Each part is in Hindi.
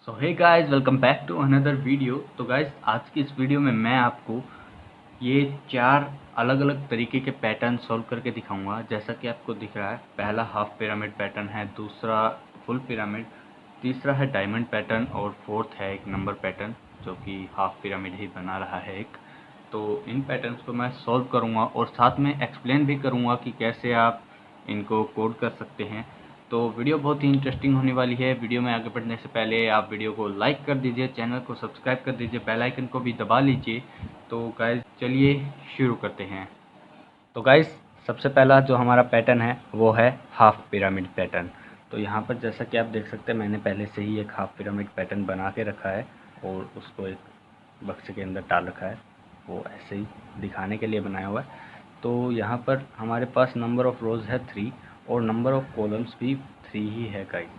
So hey guys, welcome back to another video. तो गाइस, आज की इस वीडियो में मैं आपको ये 4 अलग अलग तरीके के पैटर्न सॉल्व करके दिखाऊंगा। जैसा कि आपको दिख रहा है, पहला हाफ पिरामिड पैटर्न है, दूसरा फुल पिरामिड, तीसरा है डायमंड पैटर्न और फोर्थ है एक नंबर पैटर्न जो कि हाफ पिरामिड ही बना रहा है एक। तो इन पैटर्न्स को मैं सॉल्व करूंगा और साथ में एक्सप्लेन भी करूंगा कि कैसे आप इनको कोड कर सकते हैं। तो वीडियो बहुत ही इंटरेस्टिंग होने वाली है। वीडियो में आगे बढ़ने से पहले आप वीडियो को लाइक कर दीजिए, चैनल को सब्सक्राइब कर दीजिए, बेल आइकन को भी दबा लीजिए। तो गाइस चलिए शुरू करते हैं। तो गाइस, सबसे पहला जो हमारा पैटर्न है वो है हाफ पिरामिड पैटर्न। तो यहाँ पर जैसा कि आप देख सकते हैं, मैंने पहले से ही एक हाफ पिरामिड पैटर्न बना के रखा है और उसको एक बक्से के अंदर डाल रखा है। वो ऐसे ही दिखाने के लिए बनाया हुआ है। तो यहाँ पर हमारे पास नंबर ऑफ़ रोज़ है 3 और नंबर ऑफ़ कॉलम्स भी 3 ही है गाइस।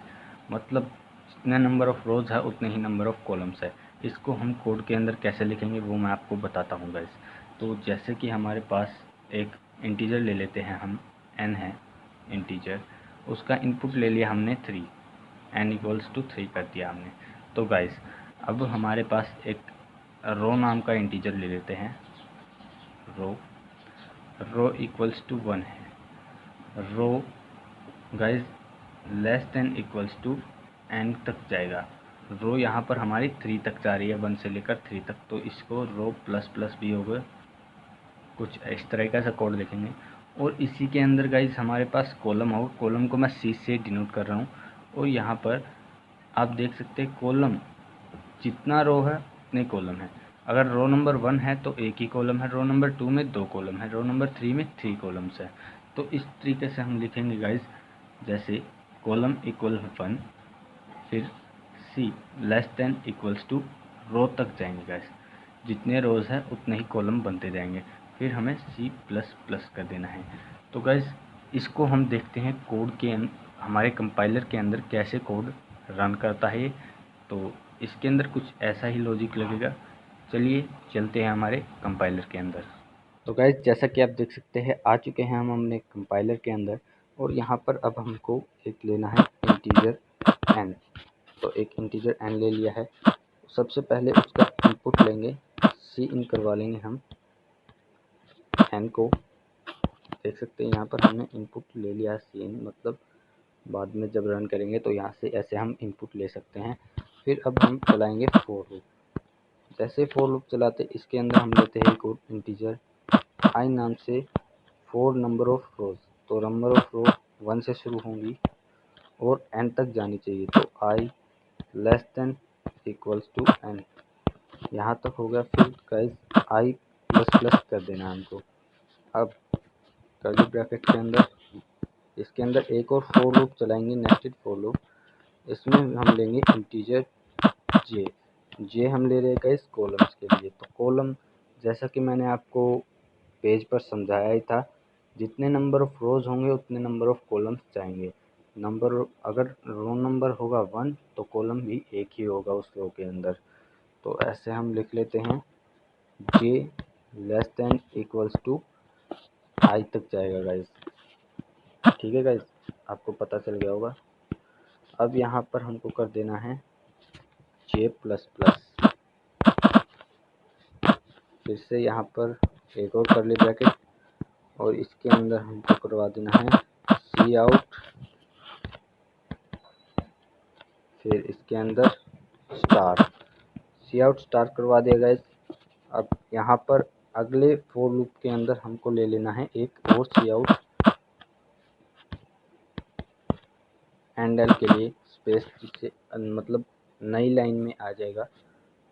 मतलब जितने नंबर ऑफ़ रोज़ है उतने ही नंबर ऑफ़ कॉलम्स है। इसको हम कोड के अंदर कैसे लिखेंगे वो मैं आपको बताता हूँ गाइस। तो जैसे कि हमारे पास एक इंटीजर ले लेते हैं हम, n है इंटीजर, उसका इनपुट ले लिया हमने 3, n = 3 कर दिया हमने। तो गाइस, अब हमारे पास एक रो नाम का इंटीजर ले लेते हैं, रो = 1 है। Row guys less than equals to n तक जाएगा। रो यहाँ पर हमारी 3 तक जा रही है, 1 से लेकर 3 तक। तो इसको रो प्लस प्लस भी होगा, कुछ इस तरह का सा कोड लिखेंगे। और इसी के अंदर गाइस हमारे पास कॉलम होगा। कॉलम को मैं C से डिनोट कर रहा हूँ। और यहाँ पर आप देख सकते हैं कॉलम, जितना रो है उतने कॉलम है। अगर रो नंबर 1 है तो एक ही कॉलम है, रो नंबर 2 में 2 कॉलम है, रो नंबर 3 में 3 कॉलम्स है। तो इस तरीके से हम लिखेंगे गाइस, जैसे कॉलम इक्वल 1, फिर C less than equals to row तक जाएंगे गाइस। जितने रोज़ हैं उतने ही कॉलम बनते जाएंगे, फिर हमें C प्लस प्लस कर देना है। तो गाइस, इसको हम देखते हैं कोड के हमारे कंपाइलर के अंदर कैसे कोड रन करता है। तो इसके अंदर कुछ ऐसा ही लॉजिक लगेगा। चलिए चलते हैं हमारे कंपाइलर के अंदर। तो गाइस, जैसा कि आप देख सकते हैं, आ चुके हैं हम अपने कंपाइलर के अंदर। और यहाँ पर अब हमको एक लेना है इंटीजर n। तो एक इंटीजर n ले लिया है। सबसे पहले उसका इनपुट लेंगे, सी इन करवा लेंगे हम n को। देख सकते हैं यहाँ पर हमने इनपुट ले लिया है सी इन, मतलब बाद में जब रन करेंगे तो यहाँ से ऐसे हम इनपुट ले सकते हैं। फिर अब हम चलाएंगे फॉर लूप। जैसे फॉर लूप चलाते इसके अंदर हम लेते हैं एक और इंटीजर i नाम से, 4 नंबर ऑफ रोज। तो नंबर ऑफ रो 1 से शुरू होंगी और n तक जानी चाहिए। तो i less than equals to n, यहाँ तक हो गया। फिर गाइस i प्लस प्लस कर देना है हमको। अब कर्ली ब्रैकेट के अंदर इसके अंदर एक और फॉर लूप चलाएंगे, नेस्टेड फॉर लूप। इसमें हम लेंगे इंटीजर जे हम ले रहे हैं गाइस कॉलम्स के लिए। तो कॉलम, जैसा कि मैंने आपको पेज पर समझाया ही था, जितने नंबर ऑफ रोज होंगे उतने नंबर ऑफ कॉलम्स जाएंगे। अगर रो नंबर होगा 1 तो कॉलम भी एक ही होगा उस रो के अंदर। तो ऐसे हम लिख लेते हैं, जे लेस देन इक्वल्स टू आई तक जाएगा गाइस। ठीक है गाइस, आपको पता चल गया होगा। अब यहाँ पर हमको कर देना है जे प्लस प्लस। फिर से यहाँ पर एक और कर्ली ब्रैकेट और इसके अंदर हमको करवा देना है सी आउट, फिर इसके अंदर स्टार। सी आउट स्टार करवा दिया गाइस। अब यहाँ पर अगले फॉर लूप के अंदर हमको ले लेना है एक और सी आउट, एंडल के लिए स्पेस, जिससे मतलब नई लाइन में आ जाएगा।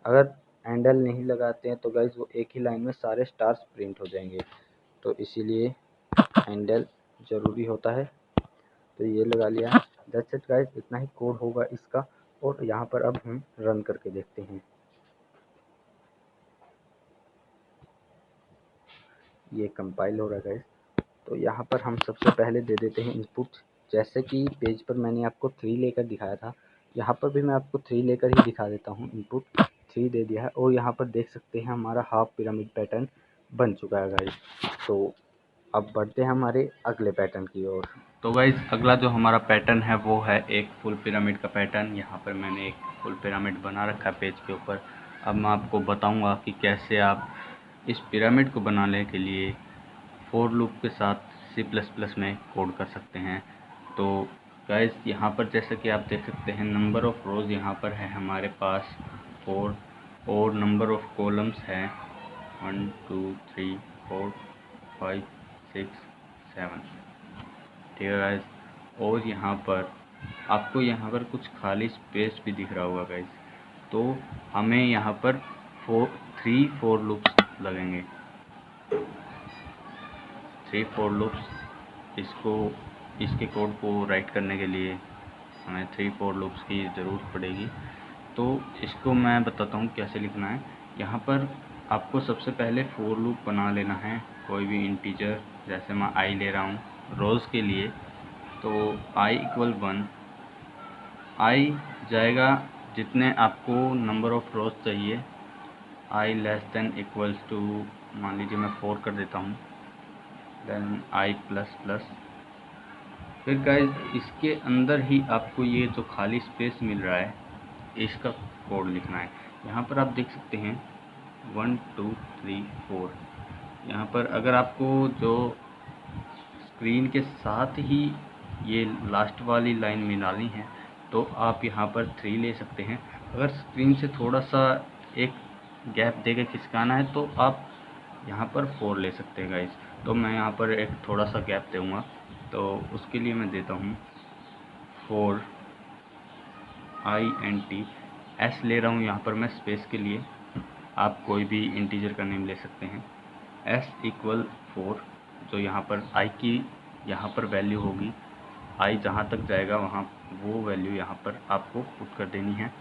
अगर एंडल नहीं लगाते हैं तो गाइस वो एक ही लाइन में सारे स्टार्स प्रिंट हो जाएंगे। तो इसीलिए एंडल ज़रूरी होता है। तो ये लगा लिया। दैट्स इट गाइस, इतना ही कोड होगा इसका। और यहाँ पर अब हम रन करके देखते हैं। ये कंपाइल हो रहा है गाइस। तो यहाँ पर हम सबसे पहले दे देते हैं इनपुट। जैसे कि पेज पर मैंने आपको 3 लेकर दिखाया था, यहाँ पर भी मैं आपको 3 लेकर ही दिखा देता हूँ। इनपुट 3 दे दिया है और यहाँ पर देख सकते हैं हमारा हाफ पिरामिड पैटर्न बन चुका है गाइस। तो अब बढ़ते हैं हमारे अगले पैटर्न की ओर। तो गाइस, अगला जो हमारा पैटर्न है वो है एक फुल पिरामिड का पैटर्न। यहाँ पर मैंने एक फुल पिरामिड बना रखा है पेज के ऊपर। अब मैं आपको बताऊंगा कि कैसे आप इस पिरामिड को बनाने के लिए फॉर लूप के साथ C++ में कोड कर सकते हैं। तो गाइस यहाँ पर जैसा कि आप देख सकते हैं नंबर ऑफ़ रोज़ यहाँ पर है हमारे पास 4 और नंबर ऑफ़ कॉलम्स हैं 1 2 3 4 5 6 7। ठीक है गाइस, और यहाँ पर आपको यहाँ पर कुछ खाली स्पेस भी दिख रहा होगा गाइस। तो हमें यहाँ पर 3 फॉर लूप्स लगेंगे, 3 फॉर लूप्स। इसके कोड को राइट करने के लिए हमें 3 फॉर लूप्स की ज़रूरत पड़ेगी। तो इसको मैं बताता हूँ कैसे लिखना है। यहाँ पर आपको सबसे पहले फॉर लूप बना लेना है, कोई भी इंटीजर, जैसे मैं i ले रहा हूँ रोज़ के लिए। तो i = 1, i जाएगा जितने आपको नंबर ऑफ़ रोज़ चाहिए। i <= मान लीजिए मैं 4 कर देता हूँ, देन i++। फिर गाइस इसके अंदर ही आपको ये जो खाली स्पेस मिल रहा है इसका कोड लिखना है। यहाँ पर आप देख सकते हैं 1 2 3 4। यहाँ पर अगर आपको जो स्क्रीन के साथ ही ये लास्ट वाली लाइन मिलानी है तो आप यहाँ पर 3 ले सकते हैं। अगर स्क्रीन से थोड़ा सा एक गैप देके खिसकाना है तो आप यहाँ पर 4 ले सकते हैं गाइस। तो मैं यहाँ पर एक थोड़ा सा गैप दूँगा, तो उसके लिए मैं देता हूँ 4 int s ले रहा हूँ यहाँ पर मैं स्पेस के लिए। आप कोई भी इंटीजर का नेम ले सकते हैं। s = 4, जो यहाँ पर i की यहाँ पर वैल्यू होगी, i जहाँ तक जाएगा वहाँ वो वैल्यू यहाँ पर आपको पुट कर देनी है।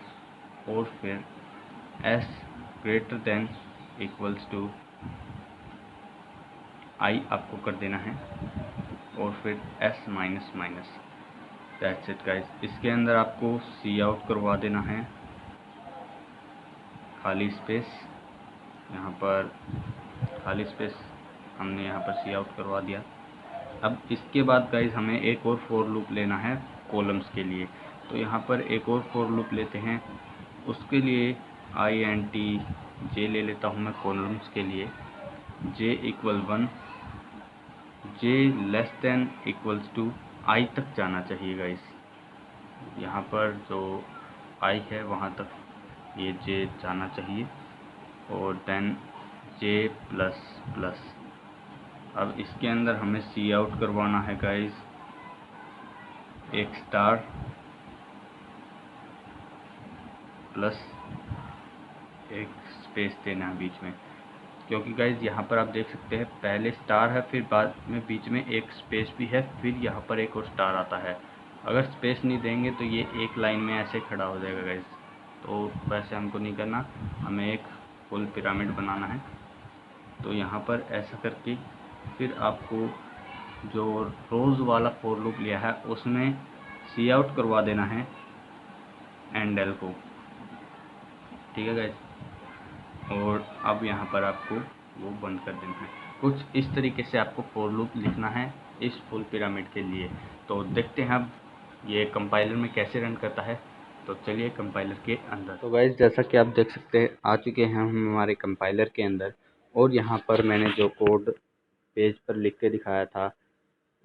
और फिर s > i आपको कर देना है, और फिर s - दैट्स इट गाइस। इसके अंदर आपको Cout करवा देना है, खाली स्पेस, यहाँ पर खाली स्पेस हमने यहाँ पर Cout करवा दिया। अब इसके बाद गाइस हमें एक और फॉर लूप लेना है कॉलम्स के लिए। तो यहाँ पर एक और फॉर लूप लेते हैं, उसके लिए int j ले लेता हूँ मैं कॉलम्स के लिए। j = 1, j <= i तक जाना चाहिए गाइस। यहाँ पर जो i है वहाँ तक ये j जाना चाहिए, और देन j++। अब इसके अंदर हमें Cout करवाना है गाइस, एक स्टार प्लस एक स्पेस देना है बीच में, क्योंकि गाइस यहाँ पर आप देख सकते हैं पहले स्टार है, फिर बाद में बीच में एक स्पेस भी है, फिर यहाँ पर एक और स्टार आता है। अगर स्पेस नहीं देंगे तो ये एक लाइन में ऐसे खड़ा हो जाएगा गाइस। तो वैसे हमको नहीं करना, हमें एक फुल पिरामिड बनाना है। तो यहाँ पर ऐसा करके फिर आपको जो रोज़ वाला फॉर लूप लिया है उसमें Cout करवा देना है एंडल को। ठीक है गाइस, और अब यहाँ पर आपको वो बंद कर देना है। कुछ इस तरीके से आपको फॉर लूप लिखना है इस फुल पिरामिड के लिए। तो देखते हैं अब ये कंपाइलर में कैसे रन करता है। तो चलिए कंपाइलर के अंदर। तो गाइस जैसा कि आप देख सकते हैं आ चुके हैं हम हमारे कंपाइलर के अंदर, और यहाँ पर मैंने जो कोड पेज पर लिख के दिखाया था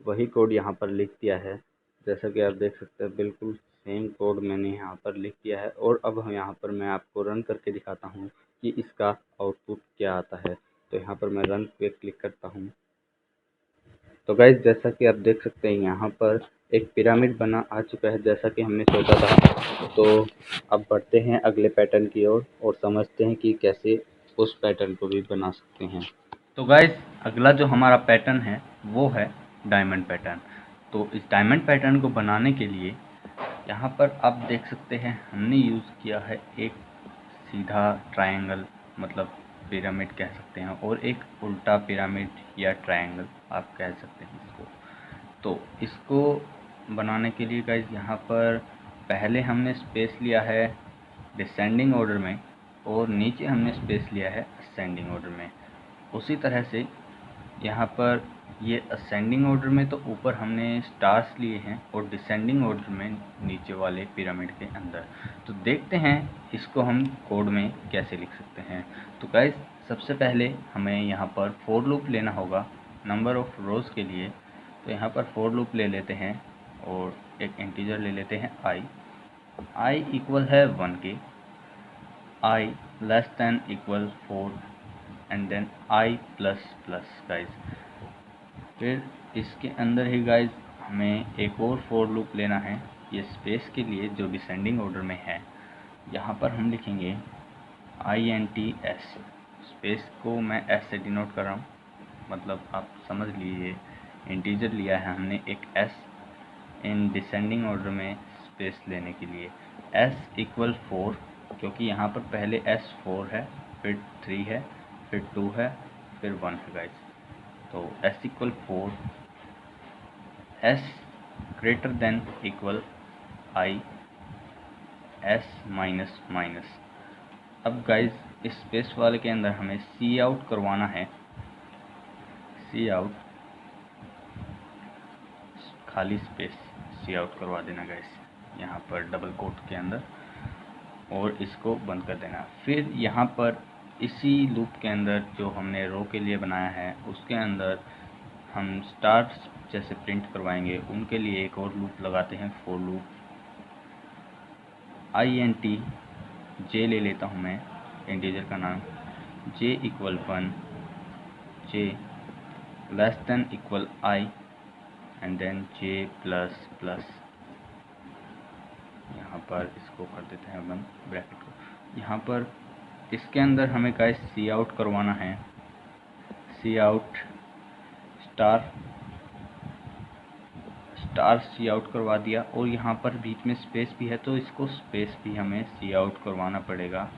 वही कोड यहाँ पर लिख दिया है। जैसा कि आप देख सकते हैं बिल्कुल सेम कोड मैंने यहाँ पर लिख दिया है। और अब हम यहाँ पर मैं आपको रन करके दिखाता हूँ कि इसका आउटपुट क्या आता है। तो यहाँ पर मैं रन पे क्लिक करता हूँ। तो गाइस जैसा कि आप देख सकते हैं यहाँ पर एक पिरामिड बना आ चुका है जैसा कि हमने सोचा था। तो अब बढ़ते हैं अगले पैटर्न की ओर और समझते हैं कि कैसे उस पैटर्न को भी बना सकते हैं। तो गाइस अगला जो हमारा पैटर्न है वो है डायमंड पैटर्न। तो इस डायमंड पैटर्न को बनाने के लिए यहाँ पर आप देख सकते हैं हमने यूज़ किया है एक सीधा ट्रायंगल, मतलब पिरामिड कह सकते हैं, और एक उल्टा पिरामिड या ट्रायंगल आप कह सकते हैं इसको। तो इसको बनाने के लिए गाइस यहाँ पर पहले हमने स्पेस लिया है डिसेंडिंग ऑर्डर में, और नीचे हमने स्पेस लिया है असेंडिंग ऑर्डर में। उसी तरह से यहाँ पर ये असेंडिंग ऑर्डर में तो ऊपर हमने स्टार्स लिए हैं और डिसेंडिंग ऑर्डर में नीचे वाले पिरामिड के अंदर। तो देखते हैं इसको हम कोड में कैसे लिख सकते हैं। तो गाइस सबसे पहले हमें यहाँ पर फॉर लूप लेना होगा नंबर ऑफ रोज़ के लिए। तो यहाँ पर फॉर लूप ले लेते हैं और एक इंटीजर ले लेते हैं i इक्वल है 1 के, i less than equal 4 and then i plus plus guys. फिर इसके अंदर ही गाइस हमें एक और फॉर लूप लेना है ये स्पेस के लिए जो डिसेंडिंग ऑर्डर में है। यहाँ पर हम लिखेंगे INTS, स्पेस को मैं S से डिनोट कर रहा हूँ, मतलब आप समझ लीजिए इंटीजर लिया है हमने एक S इन डिसेंडिंग ऑर्डर में स्पेस लेने के लिए। S इक्वल 4 क्योंकि यहाँ पर पहले S 4 है, फिर 3 है, फिर 2 है, फिर 1 है गाइस। तो S equal 4, S greater than equal I, S minus minus. अब गाइस इस स्पेस वाले के अंदर हमें सी आउट करवाना है, सी आउट खाली स्पेस सी आउट करवा देना गाइस यहाँ पर डबल कोट के अंदर और इसको बंद कर देना। फिर यहाँ पर इसी लूप के अंदर जो हमने रो के लिए बनाया है उसके अंदर हम स्टार्स जैसे प्रिंट करवाएंगे उनके लिए एक और लूप लगाते हैं फॉर लूप INT J ले लेता हूँ मैं इंटीजर का नाम, J equal 1, J less than equal I and then J plus plus. यहाँ पर इसको कर देते हैं बंद ब्रैकेट को। यहाँ पर इसके अंदर हमें गाइस सी आउट करवाना है, सी आउट स्टार सी आउट करवा दिया और यहाँ पर बीच में स्पेस भी है तो इसको स्पेस भी हमें सी आउट करवाना पड़ेगा।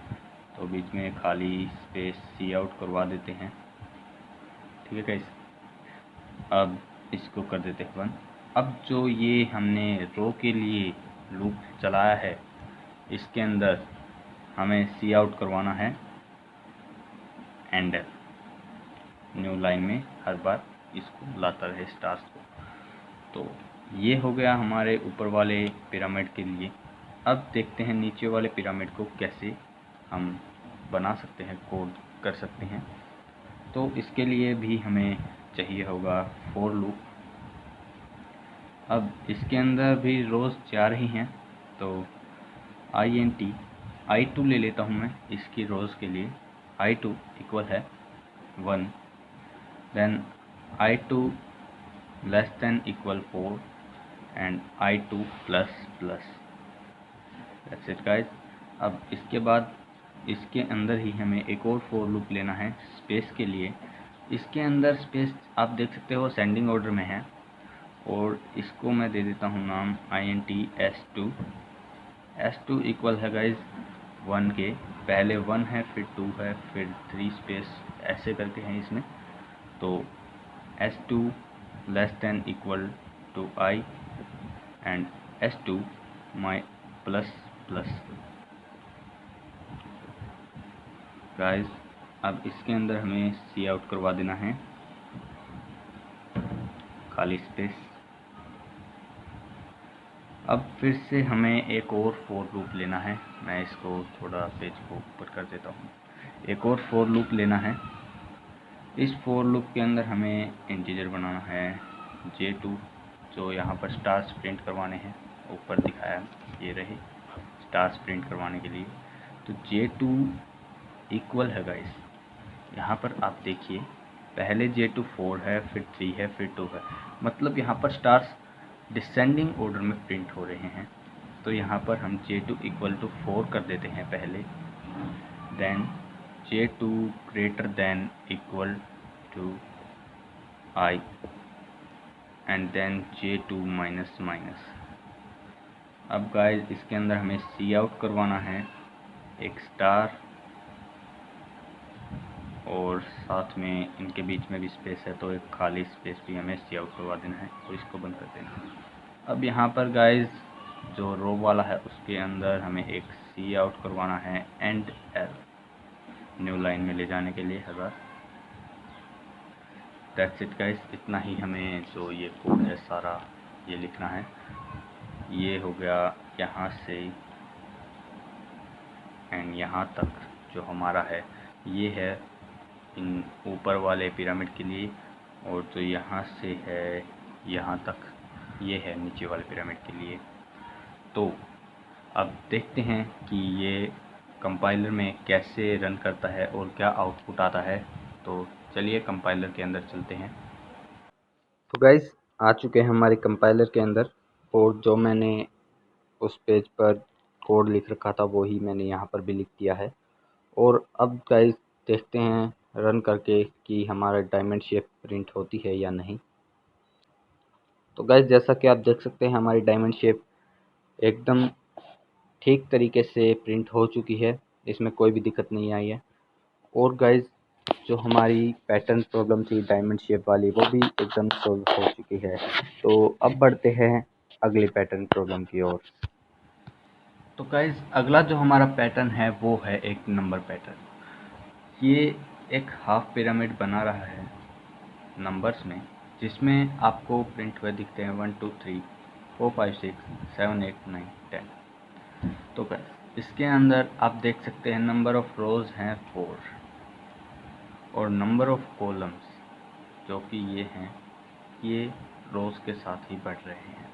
तो बीच में खाली स्पेस सी आउट करवा देते हैं, ठीक है गाइस। अब इसको कर देते हैं बंद। अब जो ये हमने रो के लिए लूप चलाया है इसके अंदर हमें सी आउट करवाना है एंडर, न्यू लाइन में हर बार इसको लाता रहे स्टार्स को। तो ये हो गया हमारे ऊपर वाले पिरामिड के लिए। अब देखते हैं नीचे वाले पिरामिड को कैसे हम बना सकते हैं, कोड कर सकते हैं। तो इसके लिए भी हमें चाहिए होगा फॉर लूप। अब इसके अंदर भी रोज़ 4 ही हैं तो INT I2 ले लेता हूँ मैं इसकी रोज़ के लिए। I2 इक्वल है 1, then I2 less than equal 4 and I2 plus plus. That's it guys. अब इसके बाद इसके अंदर ही हमें एक और फॉर लूप लेना है स्पेस के लिए। इसके अंदर स्पेस आप देख सकते हो सेंडिंग ऑर्डर में है और इसको मैं दे देता हूँ नाम INT S2। S2 इक्वल है गाइज 1 के, पहले 1 है फिर 2 है फिर 3 स्पेस ऐसे करके हैं इसमें। तो S2 less than equal to I and S2 my plus plus. Guys अब इसके अंदर हमें सी आउट करवा देना है खाली स्पेस। अब फिर से हमें एक और फॉर लूप लेना है, मैं इसको थोड़ा पेज को ऊपर कर देता हूँ। एक और फॉर लूप लेना है। इस फॉर लूप के अंदर हमें इंटीजर बनाना है J2 जो यहाँ पर स्टार्स प्रिंट करवाने हैं, ऊपर दिखाया ये रहे स्टार्स प्रिंट करवाने के लिए। तो J2 इक्वल है गाइस, यहाँ पर आप देखिए पहले J2 4 है फिर 3 है फिर 2 है, मतलब यहाँ पर स्टार्स डिसेंडिंग ऑर्डर में प्रिंट हो रहे हैं। तो यहाँ पर हम J2 इक्वल टू 4 कर देते हैं पहले, then J2 greater than equal to I and then J2 minus minus. अब गाइस इसके अंदर हमें सी आउट करवाना है एक स्टार और साथ में इनके बीच में भी स्पेस है तो एक खाली स्पेस भी हमें सी आउट करवा देना है और इसको बंद कर देना है। अब यहाँ पर गाइस जो रो वाला है उसके अंदर हमें एक सी आउट करवाना है एंड एल, न्यू लाइन में ले जाने के लिए हर बार। दैट्स इट गाइस, इतना ही हमें जो ये कोड है सारा ये लिखना है। ये हो गया यहाँ से एंड यहाँ तक जो हमारा है, ये है इन ऊपर वाले पिरामिड के लिए, और जो यहाँ से है यहाँ तक ये है नीचे वाले पिरामिड के लिए। तो अब देखते हैं कि ये कंपाइलर में कैसे रन करता है और क्या आउटपुट आता है। तो चलिए कंपाइलर के अंदर चलते हैं। तो गाइस आ चुके हैं हमारे कंपाइलर के अंदर, और जो मैंने उस पेज पर कोड लिख रखा था वो ही मैंने यहाँ पर भी लिख दिया है। और अब गाइस देखते हैं रन करके कि हमारा डायमंड शेप प्रिंट होती है या नहीं। तो गाइस जैसा कि आप देख सकते हैं हमारी डायमंड शेप एकदम ठीक तरीके से प्रिंट हो चुकी है, इसमें कोई भी दिक्कत नहीं आई है। और गाइस जो हमारी पैटर्न प्रॉब्लम थी डायमंड शेप वाली वो भी एकदम सॉल्व हो चुकी है। तो अब बढ़ते हैं अगली पैटर्न प्रॉब्लम की ओर। तो गाइस अगला जो हमारा पैटर्न है वो है एक नंबर पैटर्न। ये एक हाफ पिरामिड बना रहा है नंबर्स में, जिसमें आपको प्रिंट हुए दिखते हैं 1 2 3 4 5 6 7 8 9 10। तो गाइस इसके अंदर आप देख सकते हैं नंबर ऑफ रोज हैं 4 और नंबर ऑफ कॉलम्स जो कि ये हैं ये रोज के साथ ही बढ़ रहे हैं।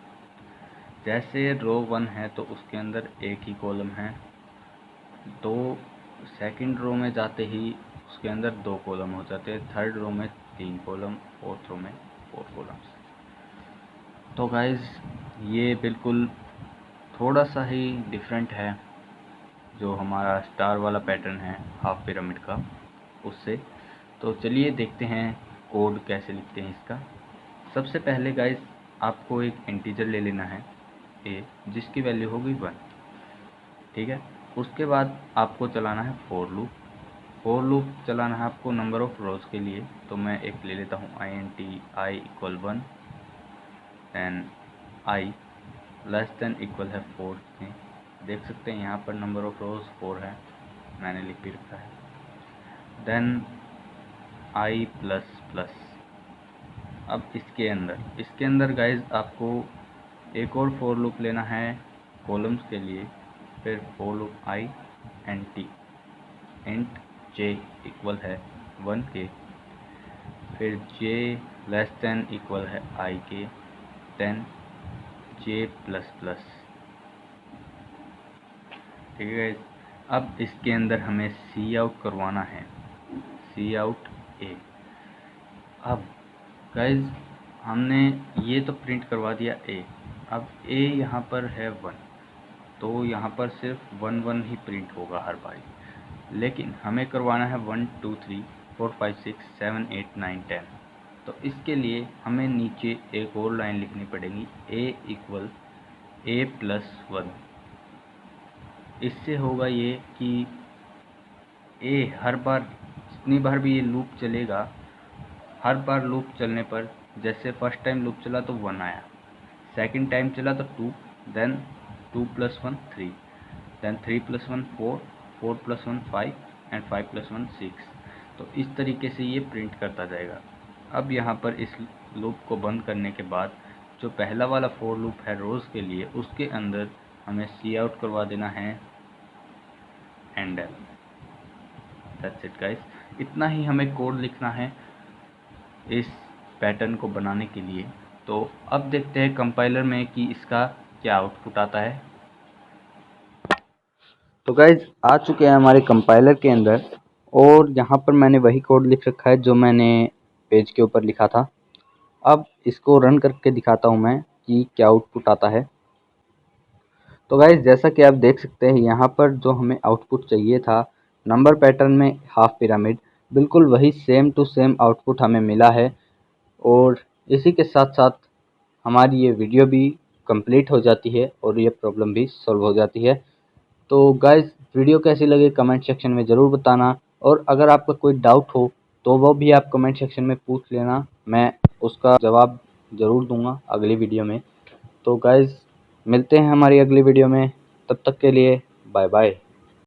जैसे रो 1 है तो उसके अंदर एक ही कॉलम है, दो सेकंड रो में जाते ही उसके अंदर 2 कॉलम हो जाते हैं, थर्ड रो में 3 कॉलम, फोर्थ रो में 4 कॉलम्स। तो गाइज ये बिल्कुल थोड़ा सा ही डिफरेंट है जो हमारा स्टार वाला पैटर्न है हाफ पिरामिड का उससे। तो चलिए देखते हैं कोड कैसे लिखते हैं इसका। सबसे पहले गाइज आपको एक इंटीजर ले लेना है ए, जिसकी वैल्यू होगी 1, ठीक है। उसके बाद आपको चलाना है फोर लूप चलाना है आपको नंबर ऑफ रोज के लिए। तो मैं एक ले लेता हूँ int i equal 1 and i less than equal है 4 में। देख सकते हैं यहाँ पर नंबर ऑफ रोज 4 है, मैंने लिख भी रखा है। Then i plus plus. अब इसके अंदर गाइज आपको एक और फोर लूप लेना है कॉलम्स के लिए, फिर for loop i and t int j equal है 1 के, फिर j लेस देन इक्वल है i के, देन j प्लस प्लस, ठीक है। अब इसके अंदर हमें सी आउट करवाना है, सी आउट ए। अब गाइज हमने ये तो प्रिंट करवा दिया ए, अब ए यहाँ पर है 1 तो यहाँ पर सिर्फ 1 1 ही प्रिंट होगा हर बारी, लेकिन हमें करवाना है 1 2 3 4 5 6 7 8 9 10। तो इसके लिए हमें नीचे एक और लाइन लिखनी पड़ेगी a इक्वल a प्लस 1। इससे होगा ये कि a हर बार जितनी बार भी ये लूप चलेगा, हर बार लूप चलने पर जैसे फर्स्ट टाइम लूप चला तो 1 आया, सेकंड टाइम चला तो 2, then 2 plus 1 3, then 3 plus 1 4, 4 plus 1 5 and 5 plus 1 6। तो इस तरीके से ये प्रिंट करता जाएगा। अब यहाँ पर इस लूप को बंद करने के बाद जो पहला वाला फोर लूप है रोज़ के लिए, उसके अंदर हमें सी आउट करवा देना है एंडल। दैट्स इट गाइस, इतना ही हमें कोड लिखना है इस पैटर्न को बनाने के लिए। तो अब देखते हैं कंपाइलर में कि इसका क्या आउटपुट आता है। तो गाइज आ चुके हैं हमारे कंपाइलर के अंदर, और यहाँ पर मैंने वही कोड लिख रखा है जो मैंने पेज के ऊपर लिखा था। अब इसको रन करके दिखाता हूँ मैं कि क्या आउटपुट आता है। तो गाइज जैसा कि आप देख सकते हैं यहाँ पर जो हमें आउटपुट चाहिए था नंबर पैटर्न में हाफ पिरामिड, बिल्कुल वही सेम टू सेम आउटपुट हमें मिला है। और इसी के साथ साथ हमारी ये वीडियो भी कंप्लीट हो जाती है और ये प्रॉब्लम भी सॉल्व हो जाती है। तो गाइज़ वीडियो कैसी लगी कमेंट सेक्शन में ज़रूर बताना, और अगर आपका कोई डाउट हो तो वो भी आप कमेंट सेक्शन में पूछ लेना, मैं उसका जवाब ज़रूर दूंगा अगली वीडियो में। तो गाइज़ मिलते हैं हमारी अगली वीडियो में, तब तक के लिए बाय बाय।